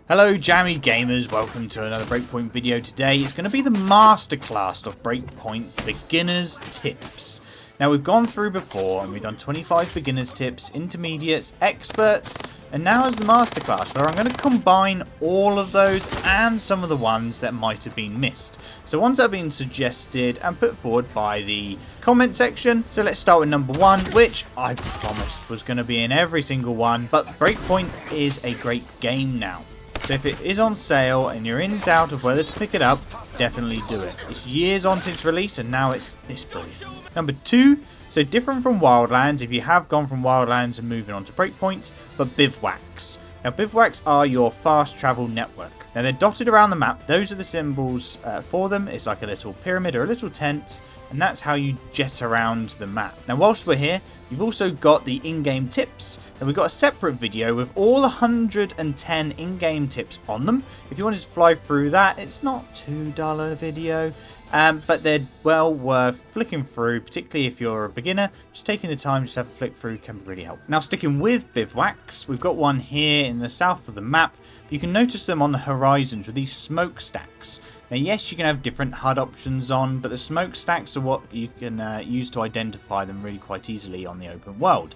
Hello jammy gamers, welcome to another Breakpoint video. Today it's going to be the masterclass of Breakpoint beginners tips. Now we've gone through before and we've done 25 beginners tips, intermediates, experts, and now is the masterclass where I'm going to combine all of those and some of the ones that might have been missed. So ones that have been suggested and put forward by the comment section. So let's start with number one, which I promised was going to be in every single one, but Breakpoint is a great game now. So if it is on sale and you're in doubt of whether to pick it up, definitely do it. It's years on since release and now it's brilliant. Number two, so different from Wildlands, if you have gone from Wildlands and moving on to Breakpoint, but bivouacs. Now bivouacs are your fast travel network. Now they're dotted around the map. Those are the symbols for them. It's like a little pyramid or a little tent, and that's how you jet around the map. Now whilst we're here, you've also got the in-game tips, and we've got a separate video with all 110 in-game tips on them. If you wanted to fly through that, it's not $2 video, but they're well worth flicking through, particularly if you're a beginner. Just taking the time to have a flick through can be really helpful. Now sticking with bivouacs, we've got one here in the south of the map. You can notice them on the horizons with these smokestacks. Now yes, you can have different HUD options on, but the smokestacks are what you can use to identify them really quite easily on the open world.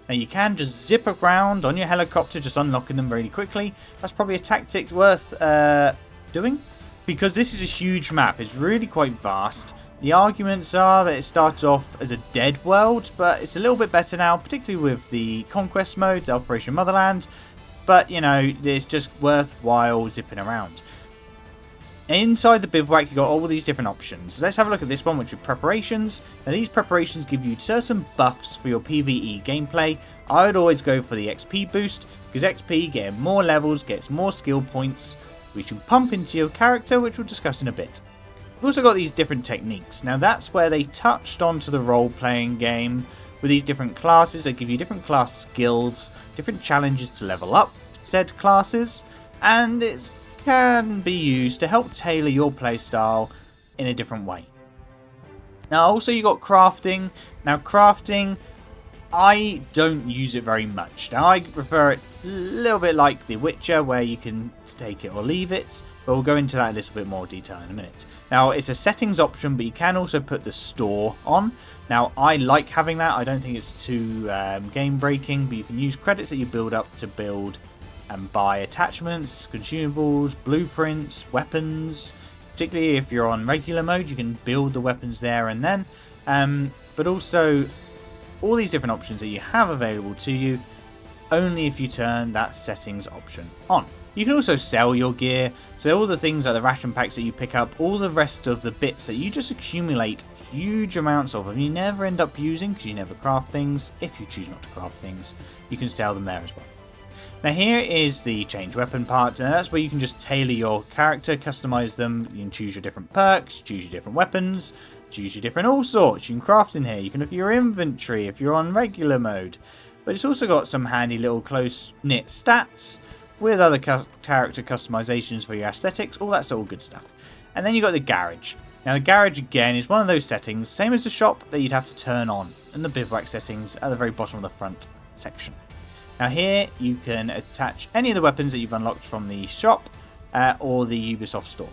Now you can just zip around on your helicopter, just unlocking them really quickly. That's probably a tactic worth doing, because this is a huge map. It's really quite vast. The arguments are that it started off as a dead world, but it's a little bit better now, particularly with the conquest mode, the Operation Motherland. But, you know, it's just worthwhile zipping around. Inside the bivouac, you've got all these different options. So let's have a look at this one, which is preparations. Now, these preparations give you certain buffs for your PvE gameplay. I would always go for the XP boost, because XP, getting more levels, gets more skill points, which you can pump into your character, which we'll discuss in a bit. We've also got these different techniques. Now, that's where they touched onto the role-playing game with these different classes. They give you different class skills, different challenges to level up said classes, and it can be used to help tailor your playstyle in a different way. Now also you got crafting. Now crafting, I don't use it very much. Now I prefer it a little bit like The Witcher, where you can take it or leave it, but we'll go into that in a little bit more detail in a minute. Now it's a settings option, but you can also put the store on. Now I like having that. I don't think it's too game breaking, but you can use credits that you build up to build and buy attachments, consumables, blueprints, weapons. Particularly if you're on regular mode, you can build the weapons there and then. But also all these different options that you have available to you, only if you turn that settings option on. You can also sell your gear, so all the things like the ration packs that you pick up, all the rest of the bits that you just accumulate huge amounts of, and you never end up using because you never craft things. If you choose not to craft things, you can sell them there as well. Now here is the change weapon part, and that's where you can just tailor your character, customize them. You can choose your different perks, choose your different weapons, choose your different all sorts. You can craft in here. You can look at your inventory if you're on regular mode. But it's also got some handy little close-knit stats with other character customizations for your aesthetics, all that sort of good stuff. And then you've got the garage. Now the garage again is one of those settings, same as the shop, that you'd have to turn on, and the bivouac settings at the very bottom of the front section. Now here you can attach any of the weapons that you've unlocked from the shop or the Ubisoft store.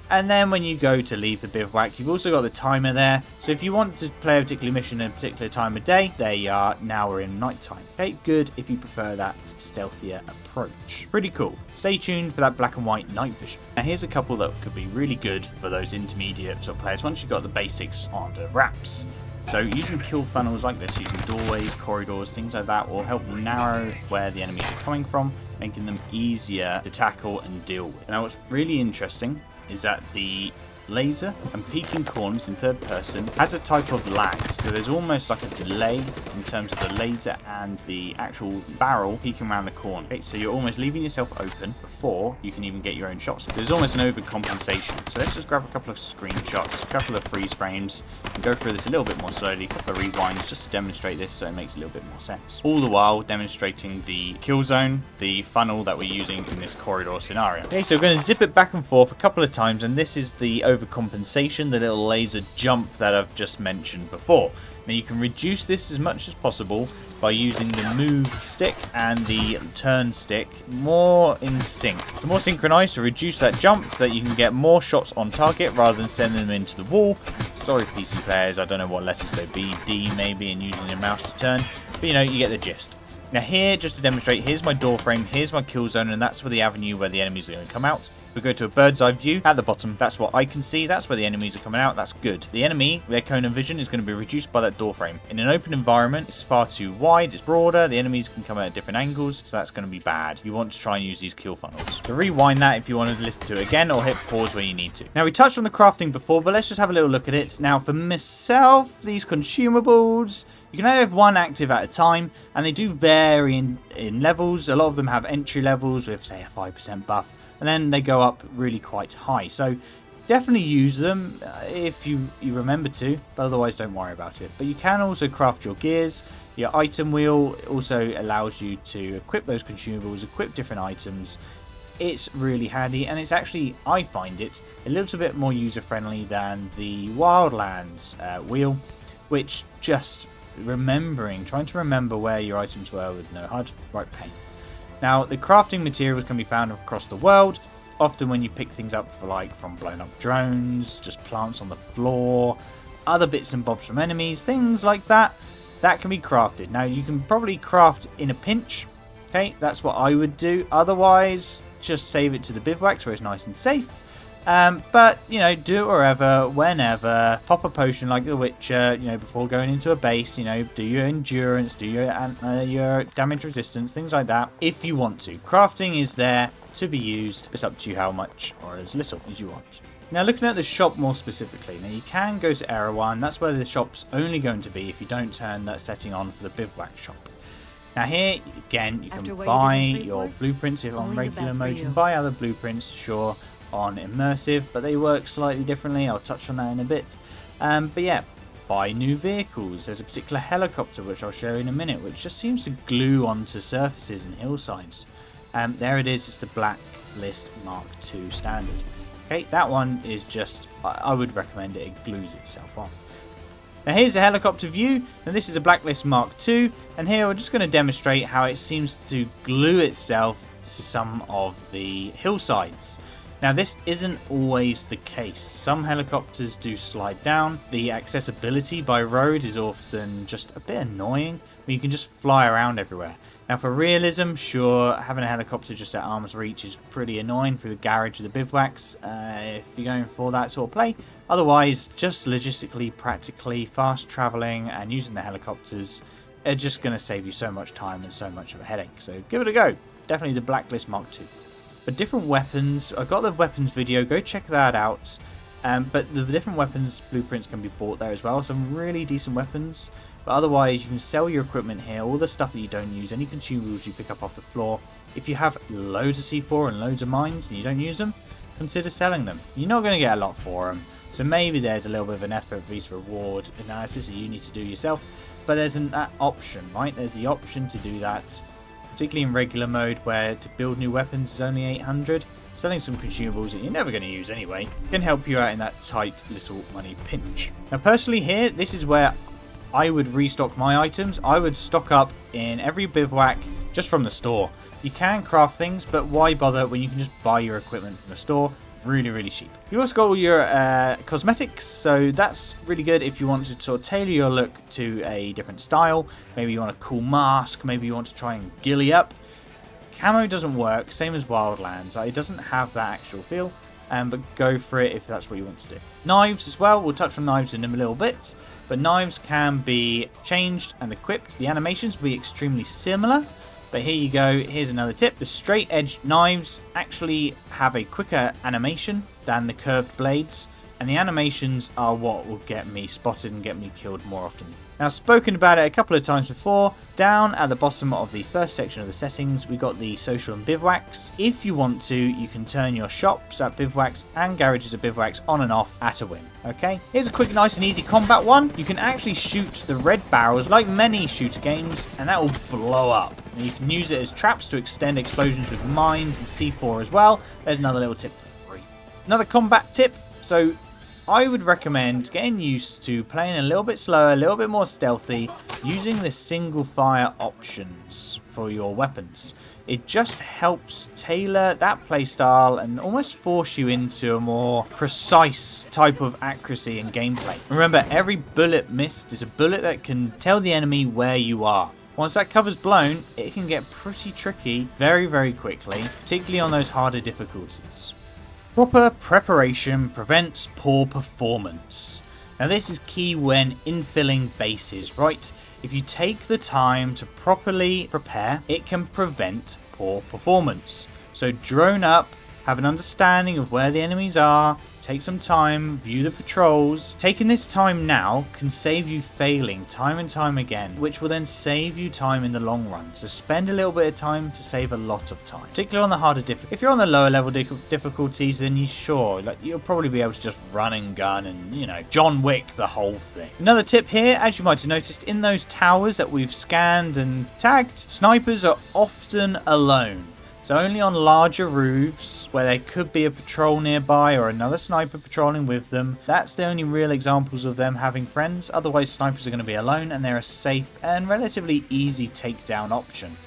And then when you go to leave the bivouac, you've also got the timer there. So if you want to play a particular mission at a particular time of day, there you are. Now we're in night time. Okay, good if you prefer that stealthier approach. Pretty cool. Stay tuned for that black and white night vision. Now here's a couple that could be really good for those intermediate sort of players once you've got the basics on the wraps. So using kill funnels like this, using doorways, corridors, things like that will help narrow where the enemies are coming from, making them easier to tackle and deal with. Now what's really interesting is that the laser and peeking corners in third person has a type of lag, so there's almost like a delay in terms of the laser and the actual barrel peeking around the corner. Okay, so you're almost leaving yourself open before you can even get your own shots. There's almost an overcompensation. So let's just grab a couple of screenshots, a couple of freeze frames, and go through this a little bit more slowly, a couple of rewinds just to demonstrate this so it makes a little bit more sense. All the while demonstrating the kill zone, the funnel that we're using in this corridor scenario. Okay, so we're going to zip it back and forth a couple of times, and this is the overcompensation, the little laser jump that I've just mentioned before. Now you can reduce this as much as possible by using the move stick and the turn stick more in sync. So more synchronized to reduce that jump so that you can get more shots on target rather than sending them into the wall. Sorry PC players, I don't know what letters they be, D maybe, and using your mouse to turn. But you know, you get the gist. Now here, just to demonstrate, here's my door frame, here's my kill zone, and that's where the avenue where the enemies are going to come out. We go to a bird's eye view at the bottom. That's what I can see. That's where the enemies are coming out. That's good. The enemy, their cone of vision is going to be reduced by that door frame. In an open environment, it's far too wide. It's broader. The enemies can come out at different angles, so that's going to be bad. You want to try and use these kill funnels. So rewind that if you want to listen to it again, or hit pause when you need to. Now we touched on the crafting before, but let's just have a little look at it. Now for myself, these consumables, you can only have one active at a time, and they do vary in levels. A lot of them have entry levels with, say, a 5% buff. And then they go up really quite high. So definitely use them if you remember to, but otherwise don't worry about it. But you can also craft your gears. Your item wheel also allows you to equip those consumables, equip different items. It's really handy, and it's actually, I find it, a little bit more user-friendly than the Wildlands wheel, which just trying to remember where your items were with no HUD, right pain. Now, the crafting materials can be found across the world. Often when you pick things up from blown up drones, just plants on the floor, other bits and bobs from enemies, things like that, that can be crafted. Now, you can probably craft in a pinch. Okay, that's what I would do. Otherwise, just save it to the bivouacs where it's nice and safe. But, you know, do it wherever, whenever. Pop a potion like the Witcher, you know, before going into a base. You know, do your endurance, do your damage resistance, things like that, if you want to. Crafting is there to be used. It's up to you how much or as little as you want. Now, looking at the shop more specifically, now you can go to Erewhon. That's where the shop's only going to be if you don't turn that setting on for the bivouac shop. Now here, again, you can buy your blueprints if on regular mode. You can buy other blueprints, sure, on immersive, but they work slightly differently. I'll touch on that in a bit. But yeah, buy new vehicles. There's a particular helicopter which I'll show in a minute, which just seems to glue onto surfaces and hillsides. There it is. It's the Blacklist Mark II standard. Okay, that one is just, I would recommend it. It glues itself on. Now here's the helicopter view. Now this is a Blacklist Mark II, and here we're just going to demonstrate how it seems to glue itself to some of the hillsides. Now this isn't always the case. Some helicopters do slide down. The accessibility by road is often just a bit annoying, but you can just fly around everywhere. Now for realism, sure, having a helicopter just at arm's reach is pretty annoying through the garage of the bivouacs if you're going for that sort of play. Otherwise, just logistically, practically, fast traveling and using the helicopters are just going to save you so much time and so much of a headache. So give it a go. Definitely the Blacklist Mark II. But different weapons, I've got the weapons video, go check that out. But the different weapons blueprints can be bought there as well. Some really decent weapons. But otherwise, you can sell your equipment here, all the stuff that you don't use, any consumables you pick up off the floor. If you have loads of C4 and loads of mines and you don't use them, consider selling them. You're not going to get a lot for them. So maybe there's a little bit of an effort risk reward analysis that you need to do yourself. But there's that option, right? There's the option to do that. Particularly in regular mode where to build new weapons is only 800, selling some consumables that you're never going to use anyway can help you out in that tight little money pinch. Now personally here, this is where I would restock my items. I would stock up in every bivouac just from the store. You can craft things, but why bother when you can just buy your equipment from the store? Really, really cheap. You also got all your cosmetics, so that's really good if you want to sort of tailor your look to a different style. Maybe you want a cool mask, maybe you want to try and gilly up. Camo doesn't work, same as Wildlands. It doesn't have that actual feel, but go for it if that's what you want to do. Knives as well, we'll touch on knives in a little bit, but knives can be changed and equipped. The animations will be extremely similar. But here you go, here's another tip. The straight edge knives actually have a quicker animation than the curved blades. And the animations are what will get me spotted and get me killed more often. Now, spoken about it a couple of times before. Down at the bottom of the first section of the settings, we got the social and bivouacs. If you want to, you can turn your shops at bivouacs and garages at bivouacs on and off at a whim. Okay, here's a quick, nice and easy combat one. You can actually shoot the red barrels like many shooter games, and that will blow up. And you can use it as traps to extend explosions with mines and C4 as well. There's another little tip for free. Another combat tip. So I would recommend getting used to playing a little bit slower, a little bit more stealthy, using the single fire options for your weapons. It just helps tailor that playstyle and almost force you into a more precise type of accuracy and gameplay. Remember, every bullet missed is a bullet that can tell the enemy where you are. Once that cover's blown, it can get pretty tricky very, very quickly, particularly on those harder difficulties. Proper preparation prevents poor performance. Now this is key when infilling bases, right? If you take the time to properly prepare, it can prevent poor performance. So drone up, have an understanding of where the enemies are, take some time, view the patrols. Taking this time now can save you failing time and time again, which will then save you time in the long run. So spend a little bit of time to save a lot of time, particularly on the harder difficulties. If you're on the lower level difficulties, then you'll probably be able to just run and gun and, you know, John Wick the whole thing. Another tip here, as you might have noticed, in those towers that we've scanned and tagged, snipers are often alone. So only on larger roofs where there could be a patrol nearby or another sniper patrolling with them. That's the only real examples of them having friends. Otherwise, snipers are going to be alone and they're a safe and relatively easy takedown option.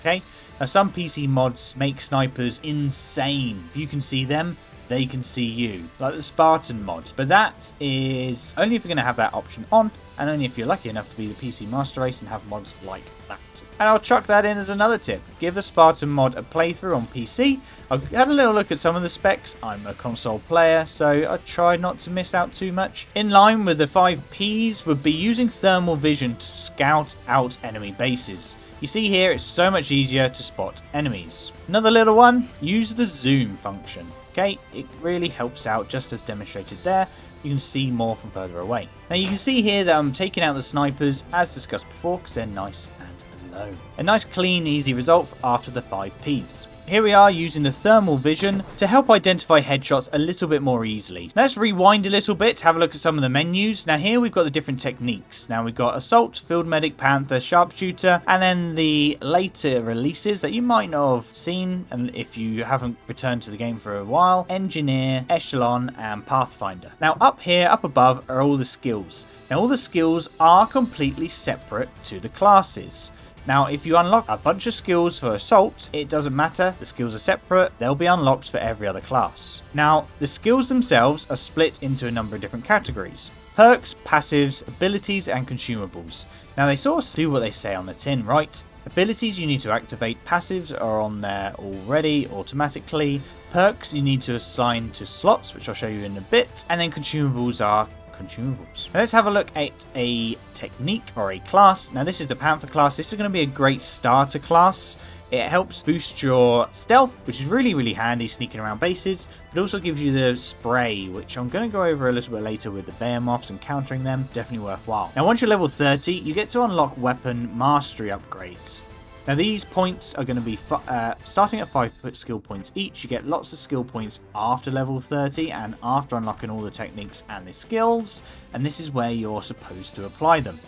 Okay? Now, some PC mods make snipers insane. If you can see them, they can see you, like the Spartan mod. But that is only if you're going to have that option on, and only if you're lucky enough to be the PC Master Race and have mods like that. And I'll chuck that in as another tip. Give the Spartan mod a playthrough on PC. I've had a little look at some of the specs. I'm a console player, so I try not to miss out too much. In line with the 5 Ps would be using thermal vision to scout out enemy bases. You see here, it's so much easier to spot enemies. Another little one, use the zoom function. Okay, it really helps out, just as demonstrated there. You can see more from further away. Now you can see here that I'm taking out the snipers as discussed before because they're nice and low. A nice clean easy result after the 5 Ps. Here we are using the thermal vision to help identify headshots a little bit more easily. Let's rewind a little bit, have a look at some of the menus. Now here we've got the different techniques. Now we've got Assault, Field Medic, Panther, Sharpshooter, and then the later releases that you might not have seen, and if you haven't returned to the game for a while, Engineer, Echelon, and Pathfinder. Now up here, up above, are all the skills. Now all the skills are completely separate to the classes. Now, if you unlock a bunch of skills for Assault, it doesn't matter, the skills are separate, they'll be unlocked for every other class. Now, the skills themselves are split into a number of different categories. Perks, passives, abilities, and consumables. Now, they sort of do what they say on the tin, right? Abilities you need to activate, passives are on there already automatically, perks you need to assign to slots, which I'll show you in a bit, and then consumables are consumables. Now let's have a look at a technique or a class. Now this is the Panther class. This is going to be a great starter class. It helps boost your stealth, which is really, really handy sneaking around bases, but also gives you the spray, which I'm going to go over a little bit later with the behemoths and countering them. Definitely worthwhile. Now once you're level 30, you get to unlock weapon mastery upgrades. Now these points are going to be starting at 5 skill points each. You get lots of skill points after level 30 and after unlocking all the techniques and the skills, and this is where you're supposed to apply them.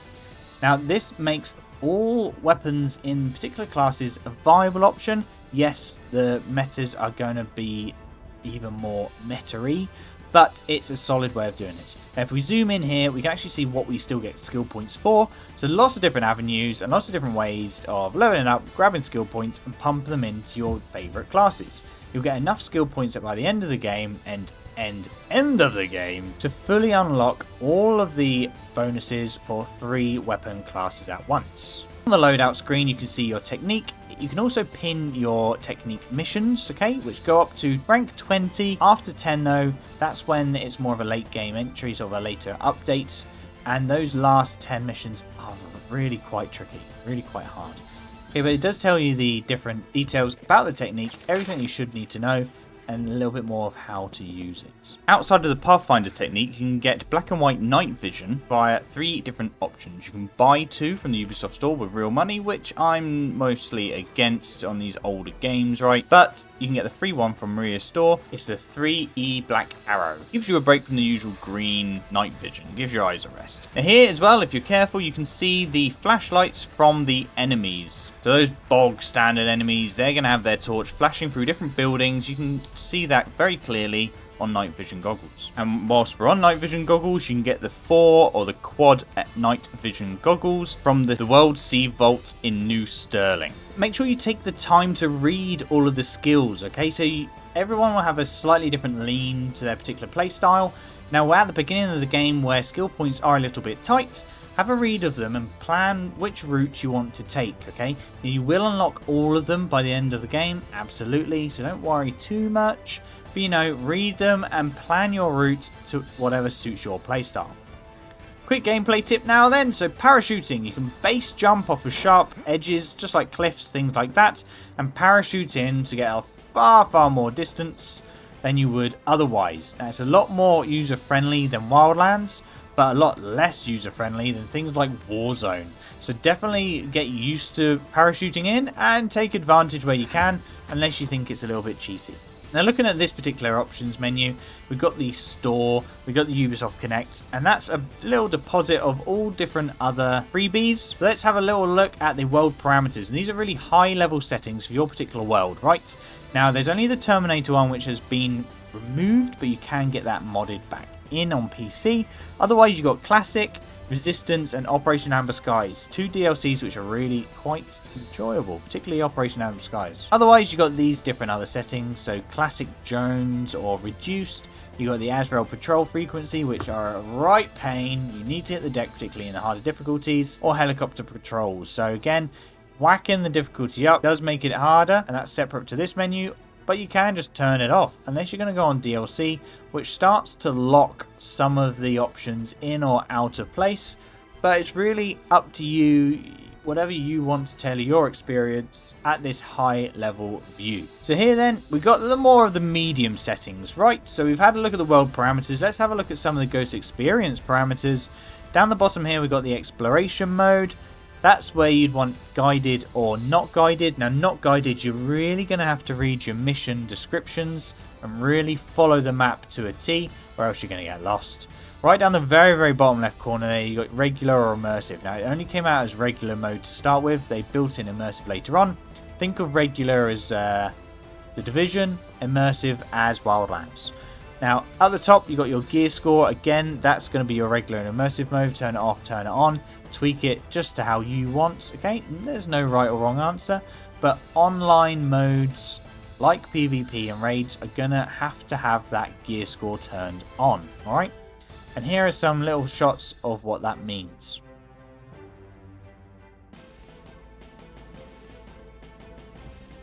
Now this makes all weapons in particular classes a viable option. Yes, the metas are going to be even more meta-y, but it's a solid way of doing it. Now, if we zoom in here, we can actually see what we still get skill points for. So lots of different avenues and lots of different ways of leveling up, grabbing skill points and pump them into your favourite classes. You'll get enough skill points by the end of the game and end of the game to fully unlock all of the bonuses for 3 weapon classes at once. On the loadout screen, you can see your technique. You can also pin your technique missions, okay, which go up to rank 20. After 10 though, that's when it's more of a late game entry, sort of a later update, and those last 10 missions are really quite tricky, really quite hard. Okay, but it does tell you the different details about the technique, everything you should need to know, and a little bit more of how to use it. Outside of the Pathfinder technique, you can get black and white night vision via 3 different options. You can buy 2 from the Ubisoft store with real money, which I'm mostly against on these older games, right? But you can get the free one from Maria's store. It's the 3E Black Arrow. Gives you a break from the usual green night vision. Gives your eyes a rest. Now here as well, if you're careful, you can see the flashlights from the enemies. So those bog standard enemies, they're going to have their torch flashing through different buildings. You can see that very clearly on night vision goggles. And whilst we're on night vision goggles, you can get the 4 or the quad at night vision goggles from the World Sea Vault in New Sterling. Make sure you take the time to read all of the skills, okay? So everyone will have a slightly different lean to their particular playstyle. Now we're at the beginning of the game where skill points are a little bit tight. Have a read of them and plan which route you want to take, okay? You will unlock all of them by the end of the game, absolutely, so don't worry too much. But you know, read them and plan your route to whatever suits your playstyle. Quick gameplay tip now then, so parachuting. You can base jump off of sharp edges, just like cliffs, things like that, and parachute in to get a far more distance than you would otherwise. Now it's a lot more user-friendly than Wildlands, but a lot less user-friendly than things like Warzone. So definitely get used to parachuting in and take advantage where you can, unless you think it's a little bit cheaty. Now looking at this particular options menu, we've got the store, we've got the Ubisoft Connect, and that's a little deposit of all different other freebies. But let's have a little look at the world parameters, and these are really high level settings for your particular world, right? Now there's only the Terminator one which has been removed, but you can get that modded back in on PC. Otherwise you've got Classic, Resistance and Operation Amber Skies, 2 DLCs which are really quite enjoyable, particularly Operation Amber Skies. Otherwise you've got these different other settings, so Classic Jones or Reduced. You've got the Azrael Patrol Frequency, which are a right pain. You need to hit the deck, particularly in the harder difficulties, or Helicopter Patrols. So again, whacking the difficulty up does make it harder, and that's separate to this menu. But you can just turn it off unless you're going to go on DLC, which starts to lock some of the options in or out of place. But it's really up to you, whatever you want to tell your experience at this high level view. So here then, we've got the more of the medium settings, right? So we've had a look at the world parameters. Let's have a look at some of the Ghost experience parameters. Down the bottom here, we've got the exploration mode. That's where you'd want guided or not guided. Now, not guided, you're really going to have to read your mission descriptions and really follow the map to a T, or else you're going to get lost. Right down the very bottom left corner there, you got regular or immersive. Now, it only came out as regular mode to start with. They built in immersive later on. Think of regular as The Division, immersive as Wildlands. Now, at the top, you've got your gear score. Again, that's going to be your regular and immersive mode. Turn it off, turn it on. Tweak it just to how you want. Okay, there's no right or wrong answer. But online modes like PvP and raids are going to have that gear score turned on. Alright? And here are some little shots of what that means.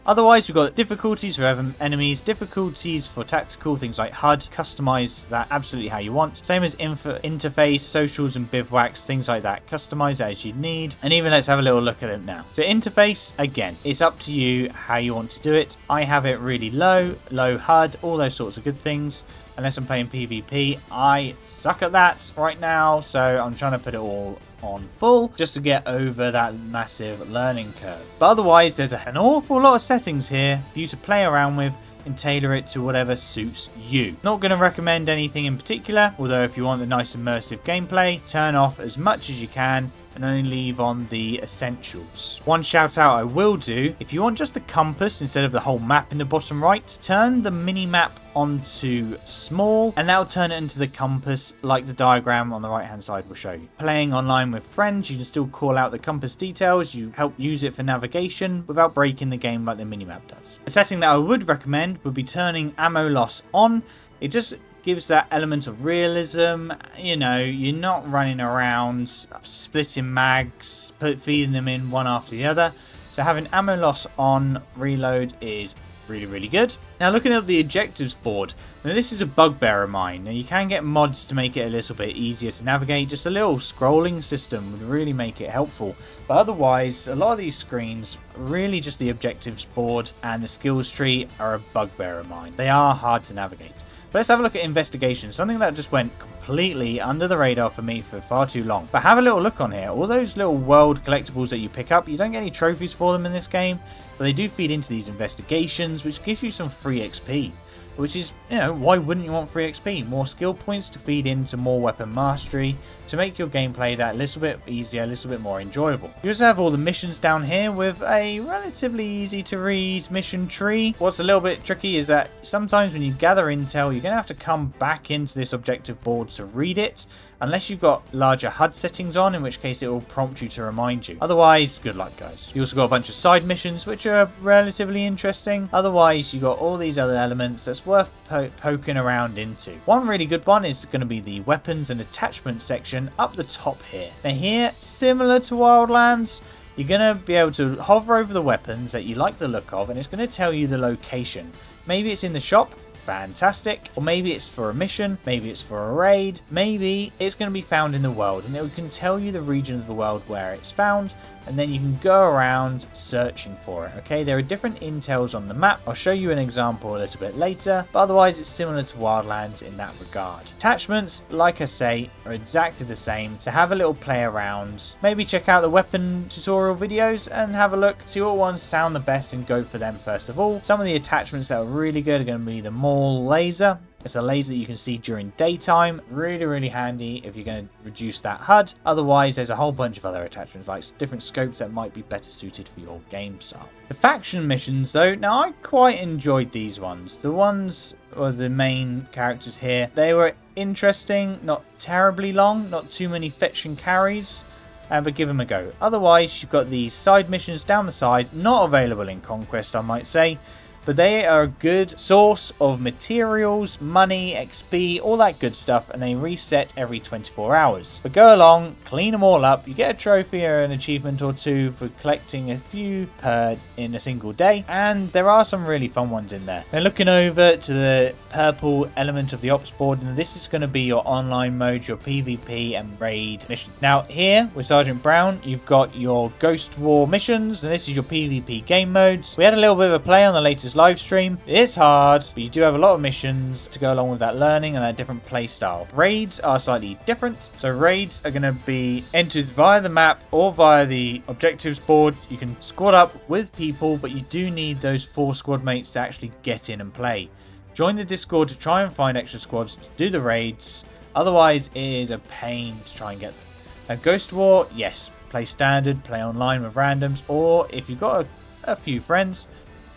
Otherwise, we've got difficulties for enemies, difficulties for tactical, things like HUD, customize that absolutely how you want. Same as interface, socials and bivouacs, things like that. Customize it as you need. And even let's have a little look at it now. So interface, again, it's up to you how you want to do it. I have it really low HUD, all those sorts of good things. Unless I'm playing PvP, I suck at that right now, so I'm trying to put it all on full just to get over that massive learning curve. But otherwise, there's an awful lot of settings here for you to play around with and tailor it to whatever suits you. Not going to recommend anything in particular, although if you want a nice immersive gameplay, turn off as much as you can and only leave on the essentials. One shout out I will do, if you want just a compass instead of the whole map in the bottom right, turn the mini map onto small and that'll turn it into the compass like the diagram on the right hand side will show you. Playing online with friends, you can still call out the compass details, you help use it for navigation without breaking the game like the mini map does. A setting that I would recommend would be turning ammo loss on. It just gives that element of realism. You know, you're not running around splitting mags, feeding them in one after the other. So having ammo loss on reload is really good. Now looking at the objectives board, now this is a bugbear of mine. Now you can get mods to make it a little bit easier to navigate. Just a little scrolling system would really make it helpful. But otherwise, a lot of these screens, really just the objectives board and the skills tree are a bugbear of mine. They are hard to navigate. But let's have a look at investigation, something that just went completely under the radar for me for far too long. But have a little look on here. All those little world collectibles that you pick up, you don't get any trophies for them in this game, but they do feed into these investigations, which gives you some free XP. which is, you know, why wouldn't you want free XP? More skill points to feed into more weapon mastery to make your gameplay that little bit easier, a little bit more enjoyable. You also have all the missions down here with a relatively easy to read mission tree. What's a little bit tricky is that sometimes when you gather intel, you're going to have to come back into this objective board to read it, unless you've got larger HUD settings on, in which case it will prompt you to remind you. Otherwise, good luck, guys. You also got a bunch of side missions, which are relatively interesting. Otherwise, you got all these other elements that's worth poking around into. One really good one is going to be the weapons and attachments section up the top here. Now here, similar to Wildlands, you're going to be able to hover over the weapons that you like the look of, and it's going to tell you the location. Maybe it's in the shop. Fantastic. Or maybe it's for a mission, maybe it's for a raid, maybe it's going to be found in the world, and it can tell you the region of the world where it's found, and then you can go around searching for it. Okay, there are different intels on the map. I'll show you an example a little bit later, but otherwise it's similar to Wildlands in that regard. Attachments, like I say, are exactly the same, so have a little play around. Maybe check out the weapon tutorial videos and have a look, see what ones sound the best and go for them first of all. Some of the attachments that are really good are going to be the Maul laser. It's a laser that you can see during daytime. Really handy if you're going to reduce that HUD. Otherwise, there's a whole bunch of other attachments, like different scopes that might be better suited for your game style. The faction missions, though, now I quite enjoyed these ones. The ones or the main characters here, they were interesting, not terribly long, not too many fetch and carries. But give them a go. Otherwise, you've got these side missions down the side, not available in Conquest, I might say. But they are a good source of materials, money, XP, all that good stuff, and they reset every 24 hours. But go along, clean them all up, you get a trophy or an achievement or two for collecting a few per in a single day, and there are some really fun ones in there. Now looking over to the purple element of the ops board, and this is going to be your online mode, your PvP and raid mission. Now here, with Sergeant Brown, you've got your Ghost War missions, and this is your PvP game modes. We had a little bit of a play on the latest live stream. It's hard, but you do have a lot of missions to go along with that learning and that different play style. Raids are slightly different. So raids are going to be entered via the map or via the objectives board. You can squad up with people, but you do need those 4 squad mates to actually get in and play. Join the Discord to try and find extra squads to do the raids. Otherwise, it is a pain to try and get them. Now, Ghost War, yes, play standard, play online with randoms, or if you've got a few friends,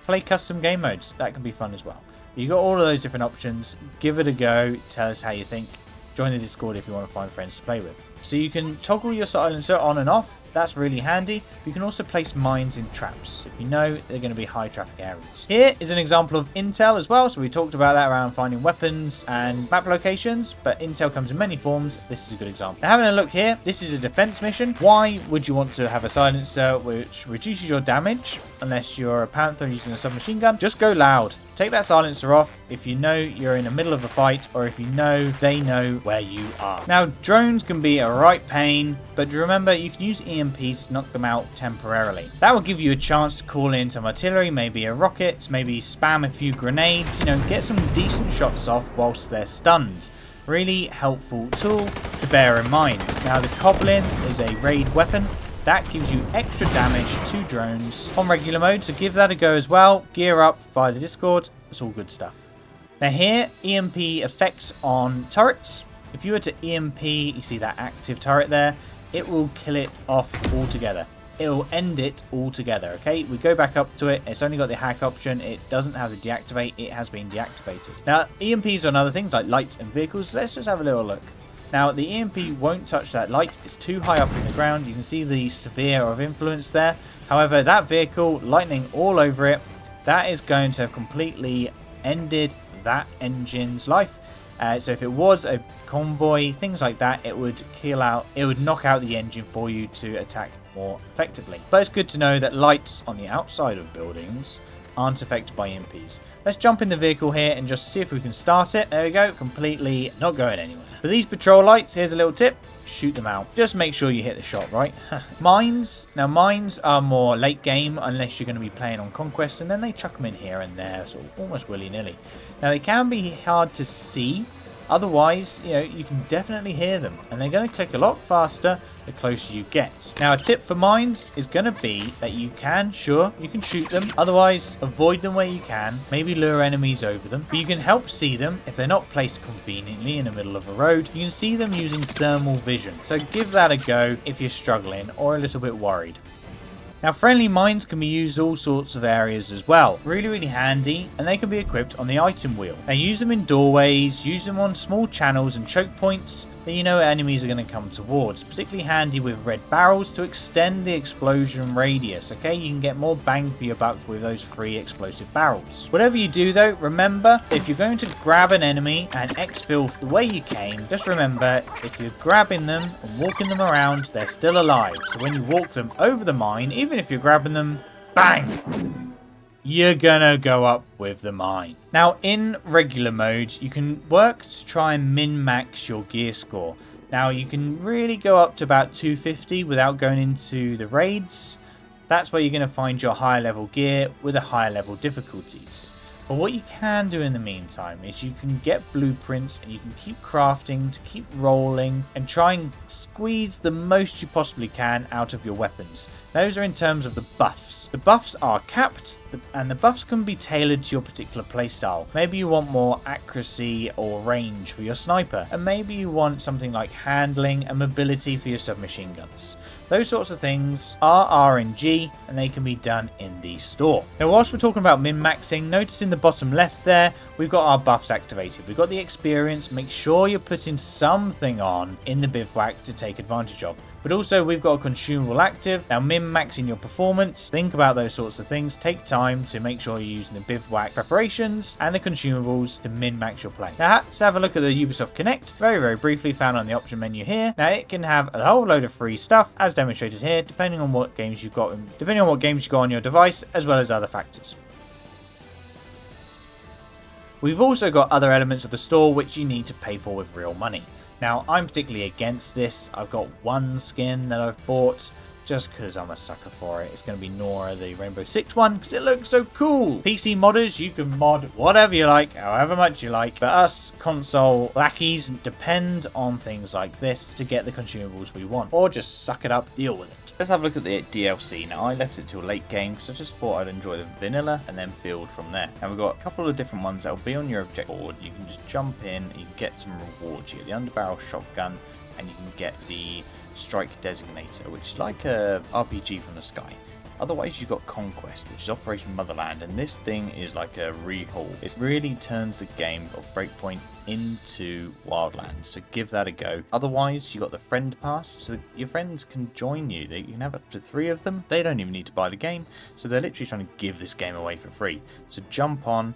play custom game modes. That can be fun as well. You've got all of those different options. Give it a go. Tell us how you think. Join the Discord if you want to find friends to play with. So you can toggle your silencer on and off. That's really handy. You can also place mines in traps if you know they're going to be high traffic areas. Here is an example of intel as well. So we talked about that around finding weapons and map locations, but intel comes in many forms. This is a good example. Now having a look here, this is a defense mission. Why would you want to have a silencer which reduces your damage unless you're a panther using a submachine gun? Just go loud. Take that silencer off if you know you're in the middle of a fight, or if you know they know where you are. Now drones can be a right pain, but remember you can use EMPs to knock them out temporarily. That will give you a chance to call in some artillery, maybe a rocket, maybe spam a few grenades, you know, get some decent shots off whilst they're stunned. Really helpful tool to bear in mind. Now the Goblin is a raid weapon. That gives you extra damage to drones on regular mode, so give that a go as well. Gear up via the Discord. It's all good stuff. Now here, EMP effects on turrets. If you were to EMP, you see that active turret there, it will kill it off altogether. It will end it altogether, okay? We go back up to it. It's only got the hack option. It doesn't have the deactivate. It has been deactivated. Now, EMPs on other things like lights and vehicles. So let's just have a little look. Now, the EMP won't touch that light. It's too high up in the ground. You can see the sphere of influence there. However, that vehicle, lightning all over it, that is going to have completely ended that engine's life. So if it was a convoy, things like that, it would kill out, it would knock out the engine for you to attack more effectively. But it's good to know that lights on the outside of buildings aren't affected by EMPs. Let's jump in the vehicle here and just see if we can start it. There we go, completely not going anywhere. For these patrol lights, here's a little tip. Shoot them out. Just make sure you hit the shot, right? Mines. Now, mines are more late game unless you're going to be playing on Conquest, and then they chuck them in here and there, sort of almost willy-nilly. Now, they can be hard to see Otherwise, you know, you can definitely hear them, and they're going to click a lot faster the closer you get. Now, a tip for mines is going to be that you can shoot them. Otherwise, avoid them where you can. Maybe lure enemies over them, but you can help see them if they're not placed conveniently in the middle of a road. You can see them using thermal vision. So give that a go if you're struggling or a little bit worried. Now, friendly mines can be used all sorts of areas as well. Really handy, and they can be equipped on the item wheel. Now, use them in doorways, use them on small channels and choke points that you know enemies are going to come towards. Particularly handy with red barrels to extend the explosion radius. Okay, you can get more bang for your buck with those free explosive barrels. Whatever you do though, remember, if you're going to grab an enemy and exfil the way you came, just remember, if you're grabbing them and walking them around, they're still alive. So when you walk them over the mine, even if you're grabbing them, bang! You're gonna go up with the mine. Now, in regular mode, you can work to try and min-max your gear score. Now, you can really go up to about 250 without going into the raids. That's where you're going to find your higher level gear with a higher level difficulties. But what you can do in the meantime is you can get blueprints and you can keep crafting to keep rolling and try and squeeze the most you possibly can out of your weapons. Those are in terms of the buffs. The buffs are capped and the buffs can be tailored to your particular playstyle. Maybe you want more accuracy or range for your sniper, and maybe you want something like handling and mobility for your submachine guns. Those sorts of things are RNG and they can be done in the store. Now, whilst we're talking about min-maxing, notice in the bottom left there, we've got our buffs activated. We've got the experience. Make sure you're putting something on in the bivouac to take advantage of. But also we've got a consumable active. Now, min-maxing your performance, think about those sorts of things. Take time to make sure you're using the bivouac preparations and the consumables to min-max your play. Now, let's have a look at the Ubisoft Connect. Very briefly, found on the option menu here. Now, it can have a whole load of free stuff as demonstrated here, depending on what games you've got on your device, as well as other factors. We've also got other elements of the store which you need to pay for with real money. Now, I'm particularly against this. I've got one skin that I've bought just because I'm a sucker for it. It's going to be Nora, the Rainbow Six one, because it looks so cool. PC modders, you can mod whatever you like, however much you like. But us console lackeys depend on things like this to get the consumables we want. Or just suck it up, deal with it. Let's have a look at the DLC. Now, I left it till late game because I just thought I'd enjoy the vanilla and then build from there. And we've got a couple of different ones that will be on your objective board. You can just jump in, you can get some rewards. You get the underbarrel shotgun, and you can get the strike designator, which is like a RPG from the sky. Otherwise, you've got Conquest, which is Operation Motherland, and this thing is like a rehaul. It really turns the game of Breakpoint into Wildlands, so give that a go. Otherwise, you got the friend pass, so your friends can join you. You can have up to 3 of them. They don't even need to buy the game, so they're literally trying to give this game away for free. So jump on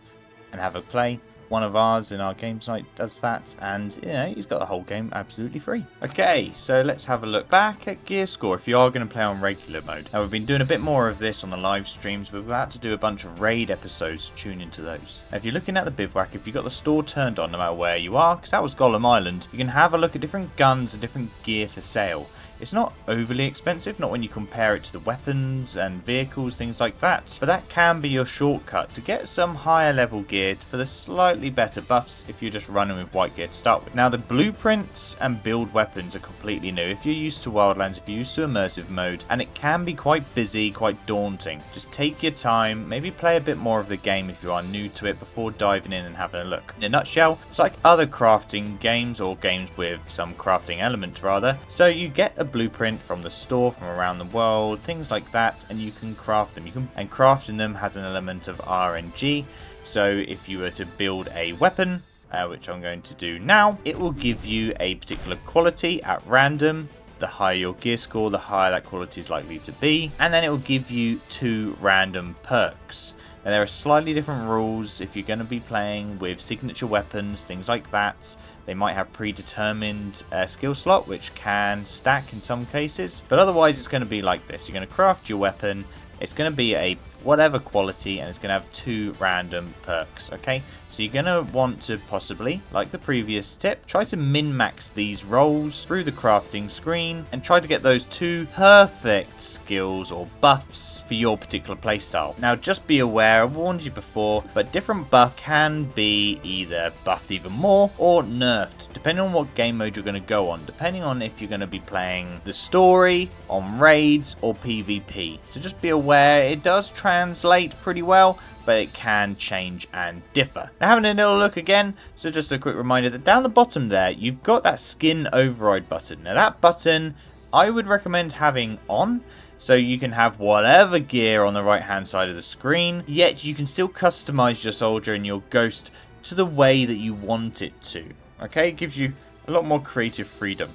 and have a play. One of ours in our games night does that, and you know, he's got the whole game absolutely free. Okay, so let's have a look back at gear score if you are going to play on regular mode. Now, we've been doing a bit more of this on the live streams, but we're about to do a bunch of raid episodes to tune into those. Now, if you're looking at the bivouac, if you've got the store turned on no matter where you are, because that was Gollum Island, you can have a look at different guns and different gear for sale. It's not overly expensive, not when you compare it to the weapons and vehicles, things like that. But that can be your shortcut to get some higher level gear for the slightly better buffs if you're just running with white gear to start with. Now, the blueprints and build weapons are completely new. If you're used to Wildlands, if you're used to immersive mode, and it can be quite busy, quite daunting. Just take your time, maybe play a bit more of the game if you are new to it before diving in and having a look. In a nutshell, it's like other crafting games, or games with some crafting element rather. So you get a blueprint from the store from around the world, things like that, and you can craft them. And crafting them has an element of RNG. So if you were to build a weapon, which I'm going to do now, it will give you a particular quality at random. The higher your gear score, the higher that quality is likely to be, and then it will give you 2 random perks. Now, there are slightly different rules if you're going to be playing with signature weapons, things like that. They might have predetermined skill slot, which can stack in some cases. But otherwise, it's going to be like this. You're going to craft your weapon. It's going to be a whatever quality, and it's going to have 2 random perks, okay? So you're going to want to possibly, like the previous tip, try to min-max these rolls through the crafting screen and try to get those 2 perfect skills or buffs for your particular playstyle. Now just be aware, I warned you before, but different buff can be either buffed even more or nerfed, depending on what game mode you're going to go on, depending on if you're going to be playing the story, on raids, or PvP. So just be aware, it does translate pretty well, but it can change and differ. Now having a little look again, so just a quick reminder that down the bottom there, you've got that skin override button. Now that button, I would recommend having on, so you can have whatever gear on the right hand side of the screen, yet you can still customize your soldier and your ghost to the way that you want it to. Okay, it gives you a lot more creative freedom.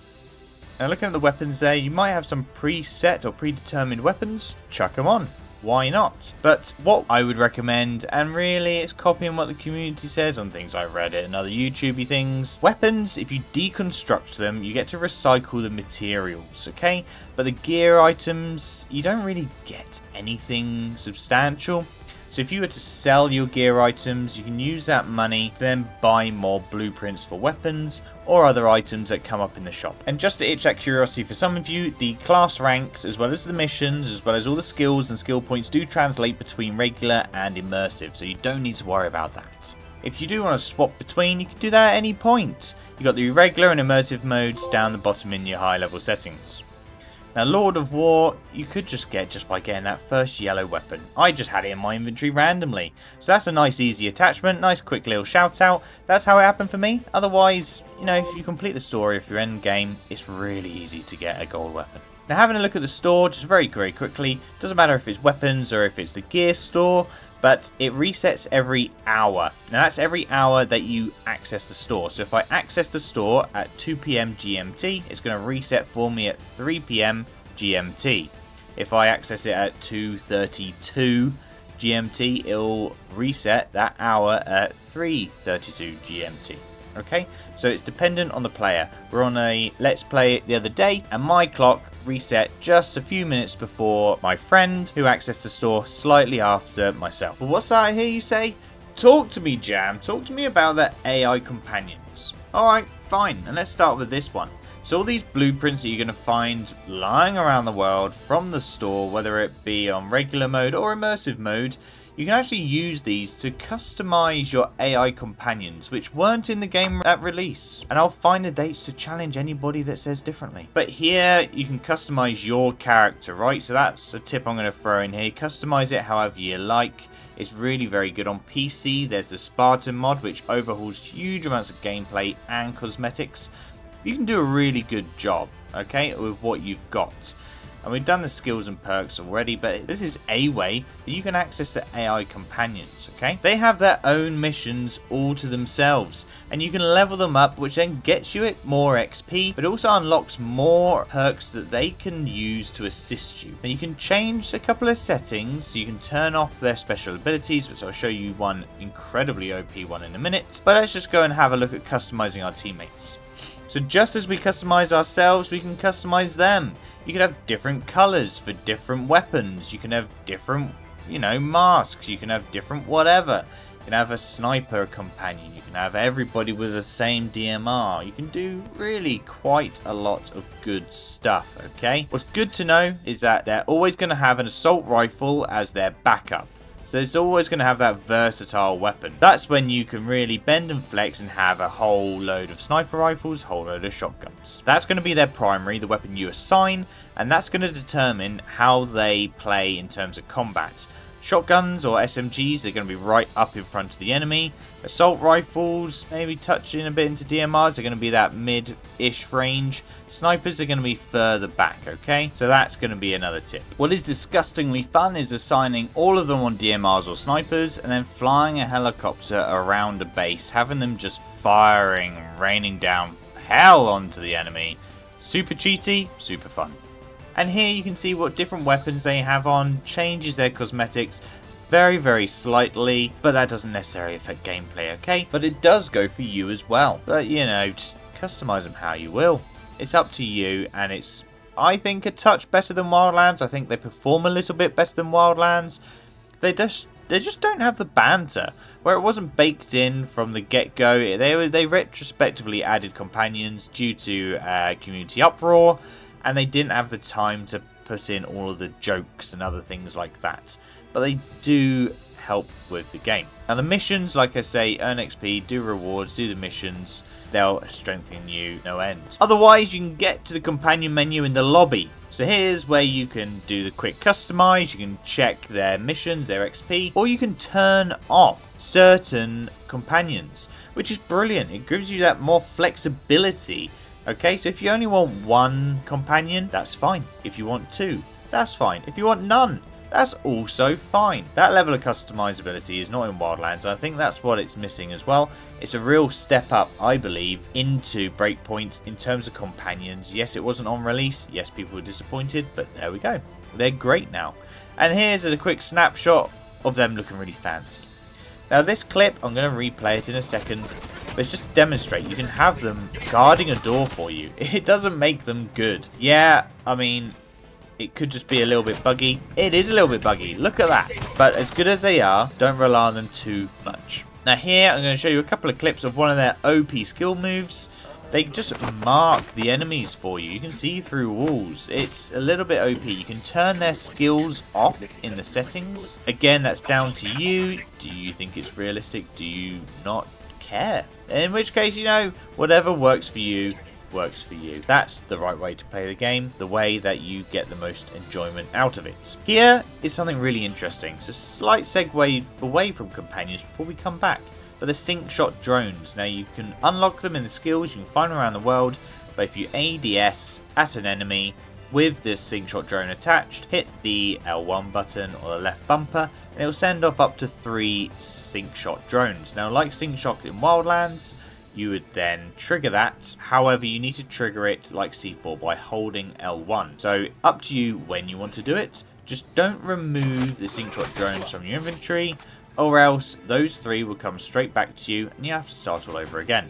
Now looking at the weapons there, you might have some preset or predetermined weapons. Chuck them on. Why not? But what I would recommend, and really it's copying what the community says on things like Reddit and other YouTubey things. Weapons, if you deconstruct them, you get to recycle the materials, okay? But the gear items, you don't really get anything substantial. So if you were to sell your gear items, you can use that money to then buy more blueprints for weapons or other items that come up in the shop. And just to itch that curiosity for some of you, the class ranks, as well as the missions, as well as all the skills and skill points do translate between regular and immersive, so you don't need to worry about that. If you do want to swap between, you can do that at any point. You've got the regular and immersive modes down the bottom in your high level settings. Now, Lord of War, you could just get just by getting that first yellow weapon. I just had it in my inventory randomly. So that's a nice easy attachment, nice quick little shout out. That's how it happened for me. Otherwise, you know, if you complete the story, if you're end game, it's really easy to get a gold weapon. Now, having a look at the store, just very quickly, doesn't matter if it's weapons or if it's the gear store, but it resets every hour. Now that's every hour that you access the store. So if I access the store at 2 PM GMT, it's going to reset for me at 3 PM GMT. If I access it at 2:32 GMT, it'll reset that hour at 3:32 GMT. Okay, so it's dependent on the player. We're on a Let's Play it the other day, and my clock reset just a few minutes before my friend, who accessed the store slightly after myself. Well, what's that I hear you say? Talk to me, Jam. Talk to me about the AI companions. Alright, fine, and let's start with this one. So all these blueprints that you're going to find lying around the world from the store, whether it be on regular mode or immersive mode, you can actually use these to customize your AI companions, which weren't in the game at release. And I'll find the dates to challenge anybody that says differently. But here, you can customize your character, right? So that's a tip I'm going to throw in here. Customize it however you like. It's really very good on PC. There's the Spartan mod, which overhauls huge amounts of gameplay and cosmetics. You can do a really good job, okay, with what you've got. And we've done the skills and perks already, but this is a way that you can access the AI companions, okay? They have their own missions all to themselves, and you can level them up, which then gets you more XP, but also unlocks more perks that they can use to assist you. And you can change a couple of settings, so you can turn off their special abilities, which I'll show you one incredibly OP one in a minute. But let's just go and have a look at customizing our teammates. So just as we customize ourselves, we can customize them. You can have different colors for different weapons. You can have different, masks. You can have different whatever. You can have a sniper companion. You can have everybody with the same DMR. You can do really quite a lot of good stuff, okay? What's good to know is that they're always going to have an assault rifle as their backup. So it's always going to have that versatile weapon. That's when you can really bend and flex and have a whole load of sniper rifles, whole load of shotguns. That's going to be their primary, the weapon you assign, and that's going to determine how they play in terms of combat. Shotguns or SMGs, they're going to be right up in front of the enemy. Assault rifles, maybe touching a bit into DMRs, they're going to be that mid-ish range. Snipers are going to be further back, okay? So that's going to be another tip. What is disgustingly fun is assigning all of them on DMRs or snipers and then flying a helicopter around a base, having them just firing, raining down hell onto the enemy. Super cheaty, super fun. And here you can see what different weapons they have on, changes their cosmetics very, very slightly, but that doesn't necessarily affect gameplay, okay? But it does go for you as well. But, just customize them how you will. It's up to you, and it's, I think, a touch better than Wildlands. I think they perform a little bit better than Wildlands. they just don't have the banter. Where it wasn't baked in from the get-go, they retrospectively added companions due to community uproar, and they didn't have the time to put in all of the jokes and other things like that. But they do help with the game. Now the missions, like I say, earn XP, do rewards, do the missions. They'll strengthen you no end. Otherwise, you can get to the companion menu in the lobby. So here's where you can do the quick customize, you can check their missions, their XP, or you can turn off certain companions, which is brilliant. It gives you that more flexibility. Okay, so if you only want one companion, that's fine. If you want two, that's fine. If you want none, that's also fine. That level of customizability is not in Wildlands. I think that's what it's missing as well. It's a real step up, I believe, into Breakpoint in terms of companions. Yes, it wasn't on release. Yes, people were disappointed, but there we go. They're great now. And here's a quick snapshot of them looking really fancy. Now this clip, I'm going to replay it in a second, but it's just to demonstrate. You can have them guarding a door for you. It doesn't make them good. Yeah, I mean, it could just be a little bit buggy. It is a little bit buggy. Look at that. But as good as they are, don't rely on them too much. Now here, I'm going to show you a couple of clips of one of their OP skill moves. They just mark the enemies for you. You can see through walls. It's a little bit OP. You can turn their skills off in the settings. Again, that's down to you. Do you think it's realistic? Do you not care? In which case, you know, whatever works for you, works for you. That's the right way to play the game, the way that you get the most enjoyment out of it. Here is something really interesting. It's a slight segue away from companions before we come back. But the sync shot drones. Now you can unlock them in the skills, you can find them around the world, but if you ADS at an enemy with this sync shot drone attached, hit the L1 button or the left bumper, and it will send off up to 3 sync shot drones. Now like sync shot in Wildlands, you would then trigger that. However, you need to trigger it like C4 by holding L1. So up to you when you want to do it. Just don't remove the sync shot drones from your inventory, or else those 3 will come straight back to you and you have to start all over again.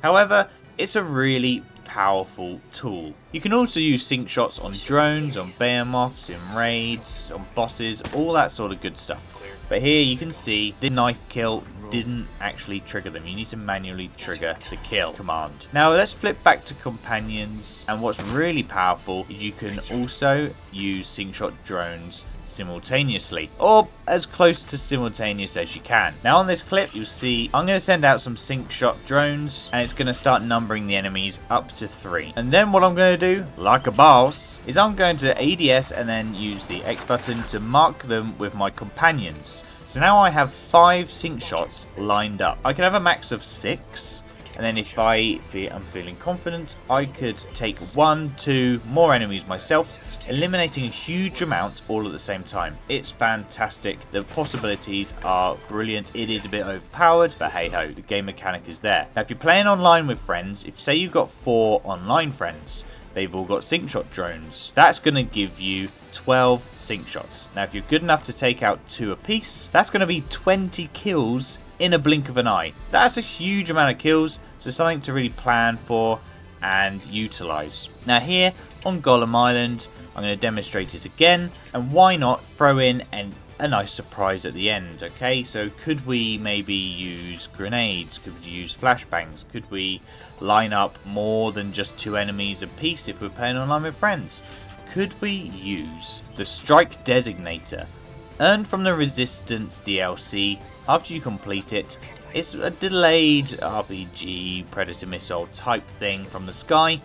However, it's a really powerful tool. You can also use sync shots on drones, on behemoths, in raids, on bosses, all that sort of good stuff. But here you can see the knife kill didn't actually trigger them. You need to manually trigger the kill command. Now let's flip back to companions, and what's really powerful is you can also use sync shot drones simultaneously, or as close to simultaneous as you can. Now on this clip you'll see I'm going to send out some sync shot drones, and it's going to start numbering the enemies up to 3. And then what I'm going to do, like a boss, is I'm going to ADS and then use the X button to mark them with my companions. So now I have 5 sync shots lined up. I can have a max of 6, and then if I'm feeling confident, I could take 1, 2 more enemies myself, eliminating a huge amount all at the same time. It's fantastic. The possibilities are brilliant. It is a bit overpowered, but hey ho, the game mechanic is there. Now if you're playing online with friends, if say you've got 4 online friends, they've all got sync shot drones, that's going to give you 12 sync shots. Now if you're good enough to take out 2 apiece, that's going to be 20 kills in a blink of an eye. That's a huge amount of kills, so something to really plan for and utilize. Now here on Golem Island, I'm going to demonstrate it again, and why not throw in a nice surprise at the end. Okay, so could we maybe use grenades? Could we use flashbangs? Could we line up more than just 2 enemies apiece if we're playing online with friends? Could we use the strike designator, earned from the Resistance DLC after you complete it? It's a delayed RPG Predator missile type thing from the sky.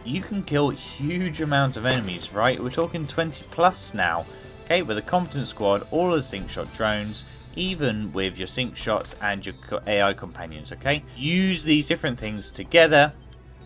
You can kill huge amounts of enemies, right? We're talking 20 plus now. Okay, with a competent squad, all of the sync shot drones, even with your sync shots and your AI companions, okay? Use these different things together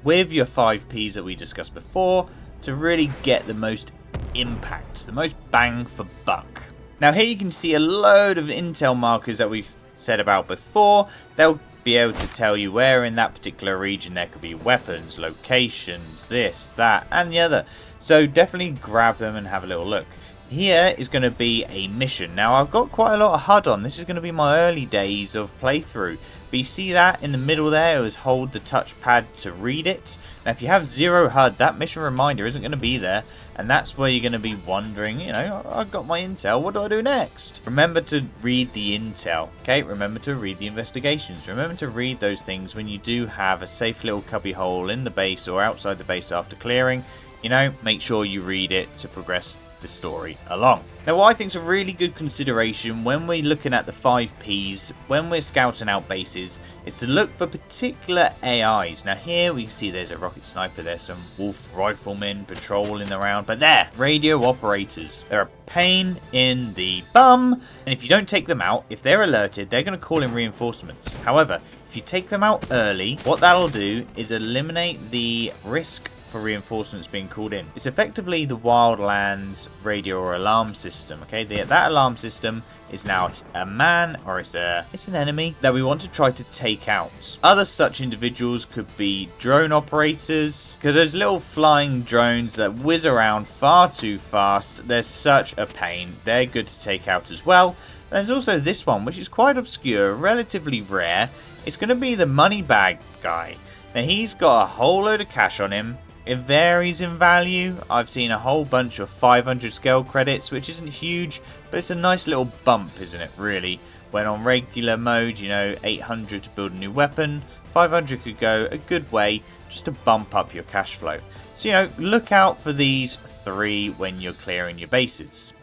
with your 5Ps that we discussed before to really get the most impact, the most bang for buck. Now here you can see a load of intel markers that we've said about before. They'll be able to tell you where in that particular region there could be weapons, locations, this, that, and the other. So definitely grab them and have a little look. Here is going to be a mission. Now I've got quite a lot of HUD on. This is going to be my early days of playthrough, But you see that in the middle there, it was hold the touchpad to read it. Now if you have 0 HUD, that mission reminder isn't going to be there. And that's where you're going to be wondering, you know, I've got my intel, what do I do next? Remember to read the intel, okay? Remember to read the investigations. Remember to read those things when you do have a safe little cubby hole in the base or outside the base after clearing. You know, make sure you read it to progress the story along. Now what I think is a really good consideration when we're looking at the 5 Ps, when we're scouting out bases, is to look for particular AIs. Now here we see there's a rocket sniper, there's some wolf riflemen patrolling around, but they're radio operators. They're a pain in the bum, and if you don't take them out, if they're alerted, they're going to call in reinforcements. However, if you take them out early, what that'll do is eliminate the risk for reinforcements being called in. It's effectively the Wildlands radio or alarm system. Okay, that alarm system is now a man, or it's an enemy that we want to try to take out. Other such individuals could be drone operators, because those little flying drones that whiz around far too fast, they're such a pain. They're good to take out as well. There's also this one, which is quite obscure, relatively rare. It's going to be the money bag guy. Now he's got a whole load of cash on him. It varies in value. I've seen a whole bunch of 500 scale credits, which isn't huge, but it's a nice little bump, isn't it, really? When on regular mode, you know, 800 to build a new weapon, 500 could go a good way just to bump up your cash flow. So, you know, look out for these 3 when you're clearing your bases.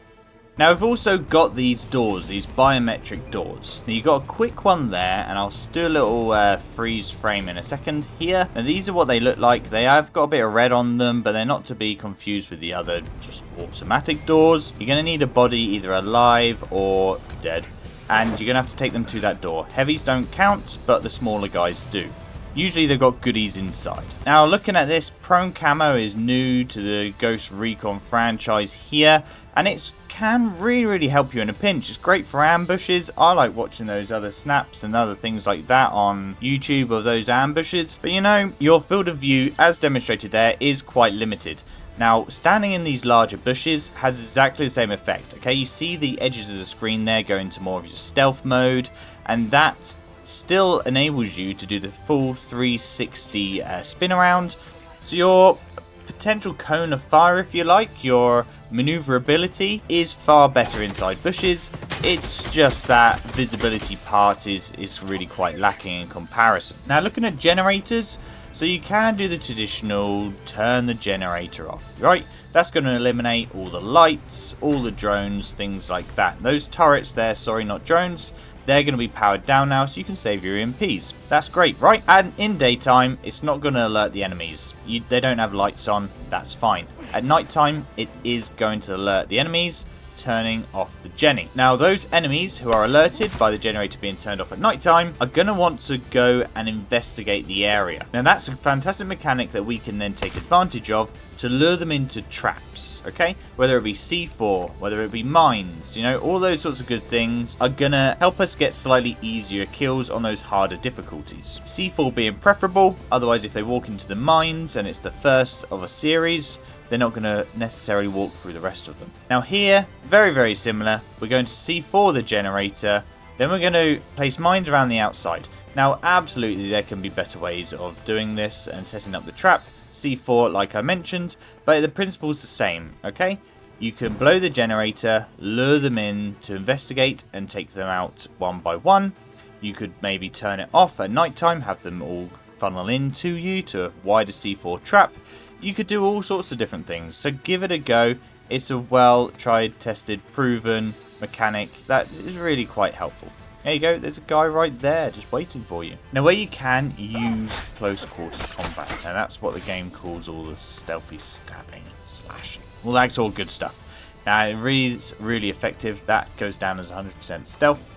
Now we've also got these doors, these biometric doors. Now you've got a quick one there, and I'll do a little freeze frame in a second here. Now these are what they look like. They have got a bit of red on them, but they're not to be confused with the other just automatic doors. You're going to need a body either alive or dead, and you're going to have to take them to that door. Heavies don't count, but the smaller guys do. Usually they've got goodies inside. Now looking at this, prone camo is new to the Ghost Recon franchise here, and it can really help you in a pinch. It's great for ambushes. I like watching those other snaps and other things like that on YouTube of those ambushes. But you know, your field of view, as demonstrated there, is quite limited. Now, standing in these larger bushes has exactly the same effect. Okay, you see the edges of the screen there go into more of your stealth mode, and that still enables you to do the full 360 spin around. So your potential cone of fire, if you like, your maneuverability is far better inside bushes. It's just that visibility part is really quite lacking in comparison. Now looking at generators, so you can do the traditional turn the generator off, right? That's going to eliminate all the lights, all the drones, things like that. Those turrets there, sorry, not drones, they're going to be powered down now, so you can save your EMPs. That's great, right? And in daytime, it's not going to alert the enemies. They don't have lights on, that's fine. At nighttime, it is going to alert the enemies, turning off the Jenny. Now, those enemies who are alerted by the generator being turned off at nighttime are going to want to go and investigate the area. Now, that's a fantastic mechanic that we can then take advantage of to lure them into traps, okay? Whether it be C4, whether it be mines, you know, all those sorts of good things are gonna help us get slightly easier kills on those harder difficulties. C4 being preferable, otherwise if they walk into the mines and it's the first of a series, they're not going to necessarily walk through the rest of them. Now here, very similar. We're going to C4 the generator, then we're going to place mines around the outside. Now absolutely there can be better ways of doing this and setting up the trap. C4 like I mentioned, but the principle's the same, okay? You can blow the generator, lure them in to investigate and take them out one by one. You could maybe turn it off at night time, have them all funnel into you to a wider C4 trap. You could do all sorts of different things, so give it a go. It's a well tried, tested, proven mechanic that is really quite helpful. There you go, there's a guy right there just waiting for you. Now where you can, use close quarters combat. Now that's what the game calls all the stealthy stabbing and slashing. Well, that's all good stuff. Now it is really effective. That goes down as 100% stealth.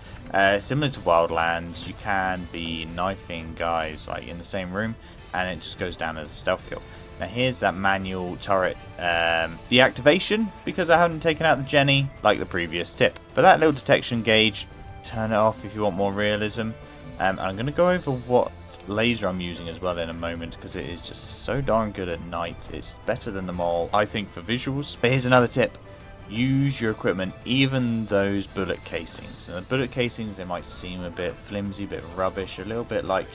Similar to Wildlands, you can be knifing guys like in the same room and it just goes down as a stealth kill. Now here's that manual turret deactivation because I haven't taken out the Jenny like the previous tip. But that little detection gauge, turn it off if you want more realism. I'm going to go over what laser I'm using as well in a moment because it is just so darn good at night. It's better than the mole, I think, for visuals. But here's another tip. use your equipment, even those bullet casings. And the bullet casings, they might seem a bit flimsy, a bit rubbish, a little bit like,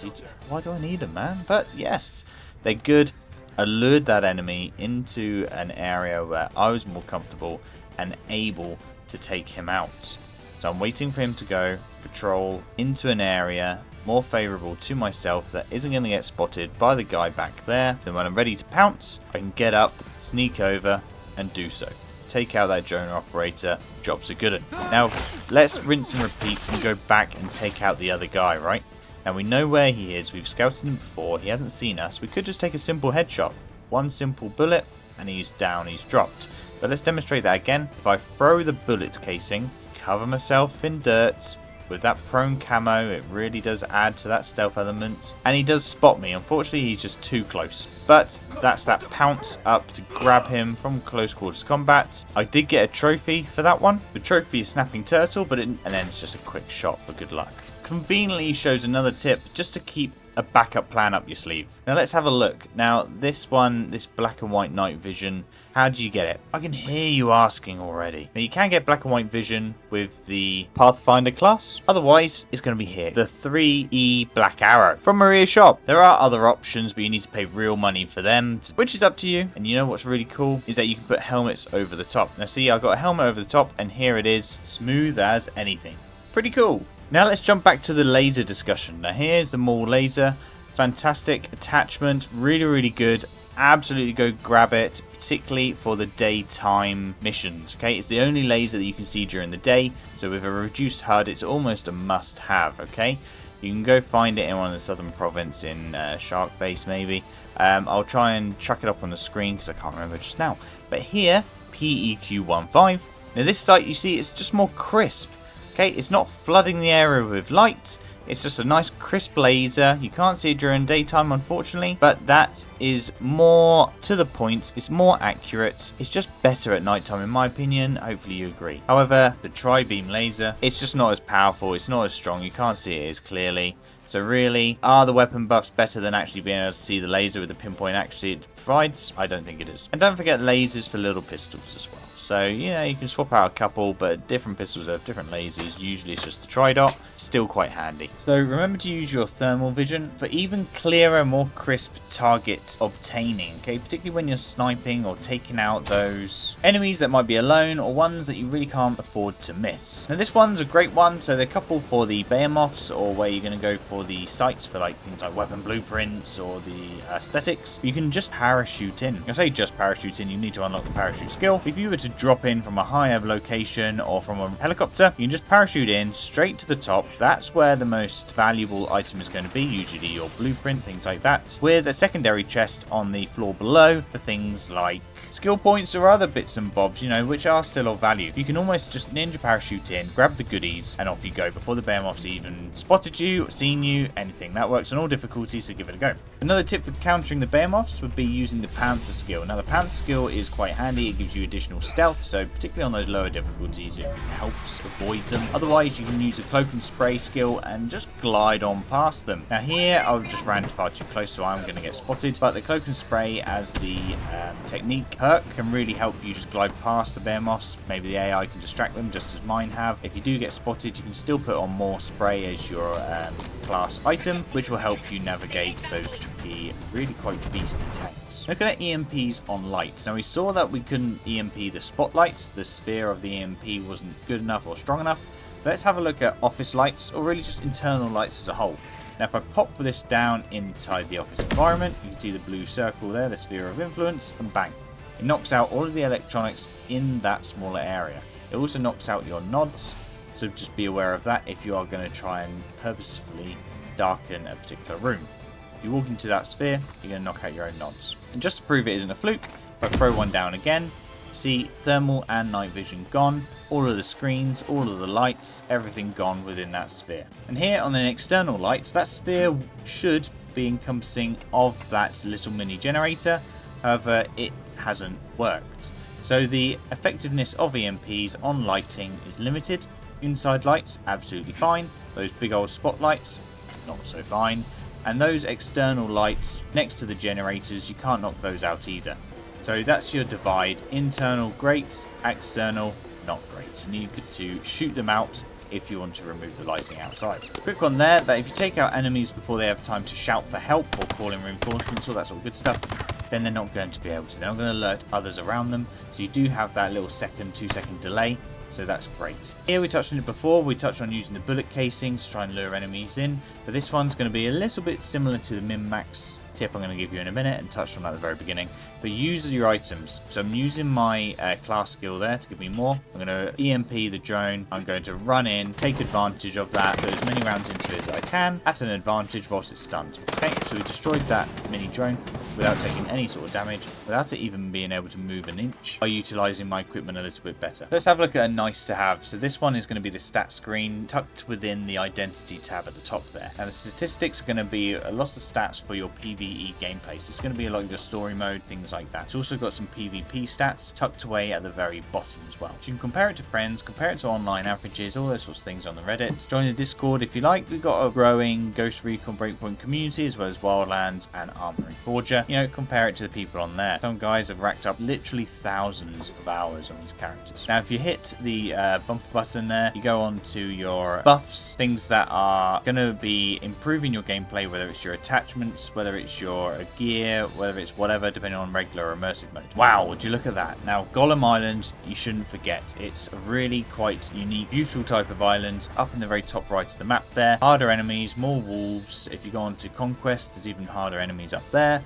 why do I need them, man? But yes, they're good. I lured that enemy into an area where I was more comfortable and able to take him out. So I'm waiting for him to go patrol into an area more favourable to myself that isn't going to get spotted by the guy back there. Then when I'm ready to pounce, I can get up, sneak over and do so. Take out that drone operator, job's a good one. Now let's rinse and repeat and go back and take out the other guy, right? Now we know where he is, we've scouted him before, he hasn't seen us. We could just take a simple headshot. One simple bullet and he's down, he's dropped. But let's demonstrate that again. If I throw the bullet casing, cover myself in dirt, with that prone camo, it really does add to that stealth element. And he does spot me. Unfortunately, he's just too close. But that's that pounce up to grab him from close quarters combat. I did get a trophy for that one. The trophy is snapping turtle, and then it's just a quick shot for good luck. Conveniently shows another tip just to keep a backup plan up your sleeve. Now let's have a look. Now this one, this black and white night vision, how do you get it? I can hear you asking already. Now you can get black and white vision with the Pathfinder class. Otherwise, it's going to be here. The 3E black arrow from Maria's shop. There are other options, but you need to pay real money for them, which is up to you. And you know what's really cool is that you can put helmets over the top. Now see, I've got a helmet over the top and here it is, smooth as anything. Pretty cool. Now let's jump back to the laser discussion. Now here's the Maul laser. Fantastic attachment, really good. Absolutely go grab it, particularly for the daytime missions. Okay, it's the only laser that you can see during the day, so with a reduced HUD it's almost a must have. Okay, you can go find it in one of the southern province in Shark Base maybe. I'll try and chuck it up on the screen because I can't remember just now. But here, PEQ15. Now this sight, you see, it's just more crisp. Okay, it's not flooding the area with light. It's just a nice crisp laser. You can't see it during daytime, unfortunately, but that is more to the point. It's more accurate. It's just better at nighttime, in my opinion. Hopefully you agree. However, the tri-beam laser, it's just not as powerful. It's not as strong. You can't see it as clearly. So really, are the weapon buffs better than actually being able to see the laser with the pinpoint accuracy it provides? I don't think it is. And don't forget lasers for little pistols as well. So, yeah, you can swap out a couple, but different pistols have different lasers. Usually it's just the tri-dot. Still quite handy. So remember to use your thermal vision for even clearer, more crisp target obtaining. Okay, particularly when you're sniping or taking out those enemies that might be alone or ones that you really can't afford to miss. Now this one's a great one. So they're a couple for the behemoths, or where you're going to go for the sights for like things like weapon blueprints or the aesthetics. You can just parachute in. I say just parachute in. You need to unlock the parachute skill. If you were to drop in from a higher location or from a helicopter, you can just parachute in straight to the top. That's where the most valuable item is going to be, usually your blueprint, things like that, with a secondary chest on the floor below for things like skill points or other bits and bobs, you know, which are still of value. You can almost just ninja parachute in, grab the goodies, and off you go before the behemoths even spotted you, seen you, anything. That works on all difficulties, so give it a go. Another tip for countering the behemoths would be using the Panther skill. Now the Panther skill is quite handy. It gives you additional stealth, so particularly on those lower difficulties it helps avoid them. Otherwise you can use the cloak and spray skill and just glide on past them. Now here I've just ran far too close, so I'm going to get spotted, but the cloak and spray as the technique perk can really help you just glide past the behemoths. Maybe the AI can distract them just as mine have. If you do get spotted, you can still put on more spray as your class item, which will help you navigate those tricky, really quite beastly tanks. Looking at EMPs on light. Now we saw that we couldn't EMP the spotlights. The sphere of the EMP wasn't good enough or strong enough. Let's have a look at office lights, or really just internal lights as a whole. Now if I pop this down inside the office environment, you can see the blue circle there, the sphere of influence, and bang. It knocks out all of the electronics in that smaller area. It also knocks out your nods, so just be aware of that if you are going to try and purposefully darken a particular room. If you walk into that sphere, you're going to knock out your own nods. And just to prove it isn't a fluke, if I throw one down again, see thermal and night vision gone, all of the screens, all of the lights, everything gone within that sphere. And here on the external lights, that sphere should be encompassing of that little mini generator. However, it hasn't worked. So the effectiveness of EMPs on lighting is limited. Inside lights, absolutely fine. Those big old spotlights, not so fine. And those external lights next to the generators, you can't knock those out either. So that's your divide. Internal, great. External, not great. You need to shoot them out if you want to remove the lighting outside. Quick one there, that if you take out enemies before they have time to shout for help or call in reinforcements, all that sort of good stuff, then they're not going to be able to. They're not going to alert others around them. So you do have that little 2-second delay. So that's great. Here we touched on it before. We touched on using the bullet casings to try and lure enemies in. But this one's going to be a little bit similar to the min-max tip I'm going to give you in a minute and touched on at the very beginning. But use your items. So I'm using my class skill there to give me more. I'm going to EMP the drone. I'm going to run in, take advantage of that, put as many rounds into it as I can at an advantage whilst it's stunned. Okay, so we destroyed that mini drone without taking any sort of damage, without it even being able to move an inch, by utilising my equipment a little bit better. Let's have a look at a nice to have. So this one is going to be the stat screen tucked within the identity tab at the top there. Now the statistics are going to be a lot of stats for your PvE gameplay. So it's going to be a lot of your story mode, things like that. It's also got some PvP stats tucked away at the very bottom as well. So you can compare it to friends, compare it to online averages, all those sorts of things on the Reddit. Join the Discord if you like. We've got a growing Ghost Recon Breakpoint community as well as Wildlands and Arma Reforger. You know, compare it to the people on there. Some guys have racked up literally thousands of hours on these characters. Now, if you hit the bumper button there, you go on to your buffs, things that are going to be improving your gameplay, whether it's your attachments, whether it's your gear, whether it's whatever, depending on regular or immersive mode. Wow, would you look at that? Now, Golem Island, you shouldn't forget. It's a really quite unique, beautiful type of island. Up in the very top right of the map there. Harder enemies, more wolves. If you go on to Conquest, there's even harder enemies up there.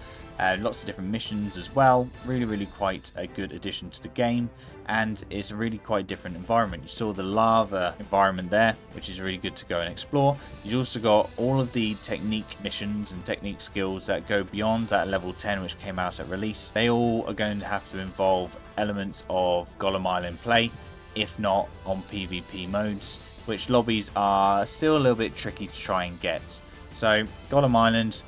Lots of different missions as well. Really quite a good addition to the game, and it's a really quite different environment. You saw the lava environment there, which is really good to go and explore. You've also got all of the technique missions and technique skills that go beyond that level 10, which came out at release. They all are going to have to involve elements of Golem Island play, if not on PvP modes, which lobbies are still a little bit tricky to try and get. So Golem Island,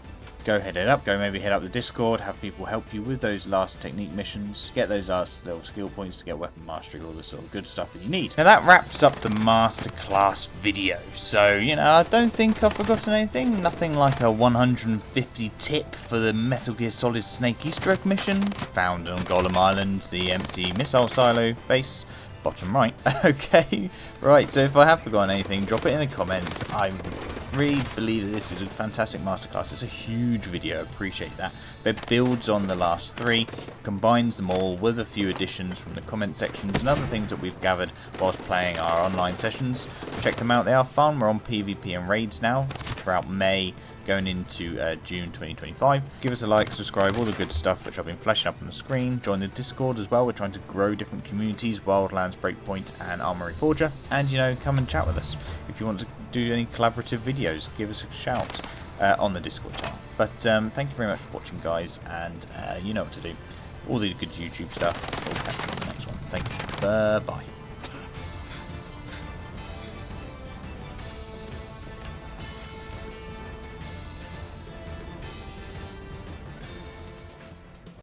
go head it up, maybe head up the Discord, have people help you with those last technique missions, get those last little skill points to get weapon mastery, all the sort of good stuff that you need. Now that wraps up the masterclass video. So, you know, I don't think I've forgotten anything. Nothing like a 150 tip for the Metal Gear Solid Snake Easter egg mission, found on Golem Island, the empty missile silo base. Bottom right. Okay, right, so if I have forgotten anything, drop it in the comments. I really believe that this is a fantastic masterclass. It's a huge video, appreciate that. But it builds on the last three, combines them all with a few additions from the comment sections and other things that we've gathered whilst playing our online sessions. Check them out, they are fun. We're on PvP and raids now throughout May, going into June 2025. Give us a like, subscribe, all the good stuff which I've been flashing up on the screen. Join the Discord as well. We're trying to grow different communities, Wildlands, Breakpoint and Arma Reforger. And, you know, come and chat with us. If you want to do any collaborative videos, give us a shout on the Discord channel. But thank you very much for watching, guys, and you know what to do. All the good YouTube stuff. We'll catch you on the next one. Thank you. Bye-bye.